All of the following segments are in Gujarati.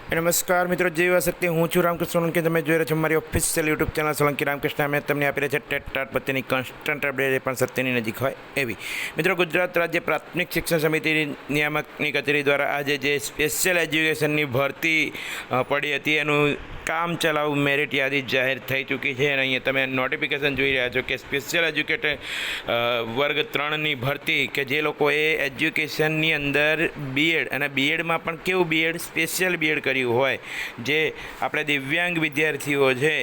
નમસ્કાર મિત્રો, જય શક્તિ. હું છું રામકૃષ્ણ સોલંકી. તમે જોઈ રહ્યા છો મારી official YouTube channel Solanki Ramakrishna. અમે તમને આપી રહ્યા છે ટેટ ટાટ પત્તીની કોન્સ્ટન્ટ અપડેટ, પણ સત્યની નજીક હોય એવી. મિત્રો, ગુજરાત રાજ્ય પ્રાથમિક શિક્ષણ સમિતિની નિયામકની કચેરી દ્વારા આજે જે સ્પેશિયલ એજ્યુકેશનની ભરતી પડી હતી એનું કામ ચલાવ મેરિટ યાદી જાહેર થઈ ચૂકી છે. અને અહીંયા તમે નોટિફિકેશન જોઈ રહ્યા છો કે સ્પેશિયલ એજ્યુકેટર વર્ગ 3ની ભરતી, કે જે લોકોએ એજ્યુકેશનની અંદર બીએડ, અને બીએડમાં પણ કેવું બીએડ, સ્પેશિયલ બીએડ કર્યું હોય, જે આપણે દિવ્યાંગ વિદ્યાર્થીઓ છે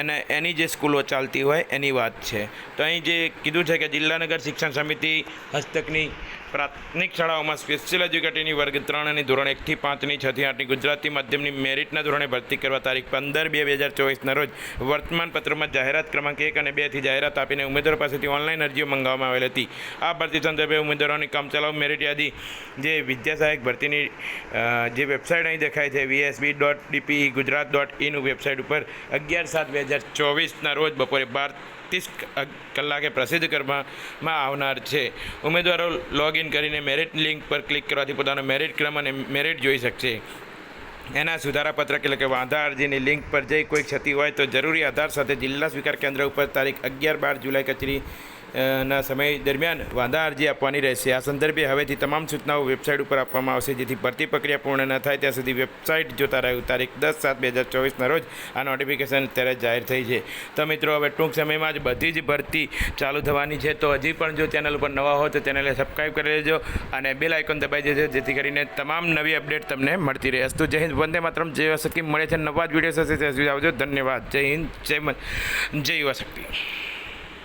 અને એની જે સ્કૂલો ચાલતી હોય એની વાત છે. તો અહીં જે કીધું છે કે જિલ્લાનગર શિક્ષણ સમિતિ હસ્તકની પ્રાથમિક શાળાઓમાં સ્પેશિયલ એજ્યુકેટરની વર્ગ 3 અને ધોરણ 1 થી 5 ની 6 થી 8ની ગુજરાતી માધ્યમની મેરિટના ધોરણે ભરતી કરવા તારીખ 15/2/2024ના રોજ વર્તમાન પત્રમાં જાહેરાત ક્રમાંક 1 અને 2 થી જાહેરાત આપીને ઉમેદવારો પાસેથી ઓનલાઈન અરજીઓ મંગાવવામાં આવેલ હતી. આ ભરતી સંદર્ભે ઉમેદવારોની કામચલાઉ મેરિટ યાદી જે વિદ્યા સહાયક ભરતીની જે વેબસાઇટ અહીં દેખાય છે vsb.dpe.gujarat.in વેબસાઇટ ઉપર 11/7/2024ના રોજ બપોરે 12:30 કલાકે પ્રસિદ્ધ કરવામાં આવનાર છે. ઉમેદવારો લોગિન કરીને મેરિટ લિંક પર ક્લિક કરવાથી પોતાનો મેરિટ ક્રમ અને મેરિટ જોઈ શકશે. એના સુધારા પત્રક એટલે કે વાંધા અરજીની લિંક પર જઈ કોઈ ક્ષતિ હોય તો જરૂરી આધાર સાથે જિલ્લા સ્વીકાર કેન્દ્ર ઉપર તારીખ 11-12 જુલાઈ કચેરી ના સમય દરમિયાન વાંધા અરજી આપવાની રહેશે. આ સંદર્ભે હવેથી તમામ સૂચનાઓ વેબસાઇટ ઉપર આપવામાં આવશે, જેથી ભરતી પ્રક્રિયા પૂર્ણ ન થાય ત્યાં સુધી વેબસાઇટ જોતા રહ્યું. તારીખ 10/7/2024ના રોજ આ નોટિફિકેશન અત્યારે જાહેર થઈ છે. તો મિત્રો, હવે ટૂંક સમયમાં જ બધી જ ભરતી ચાલુ થવાની છે. તો હજી પણ જો ચેનલ ઉપર નવા હો તો ચેનલને સબસ્ક્રાઈબ કરી લેજો અને બેલ આઇકોન દબાઈ દેજો, જેથી કરીને તમામ નવી અપડેટ તમને મળતી રહે. તો જય હિન્દ, વંદે માતરમ. જય શક્તિ. મળે છે નવા જ વિડીયો સાથે. આવજો. ધન્યવાદ. જય હિન્દ, જય યુવા શક્તિ.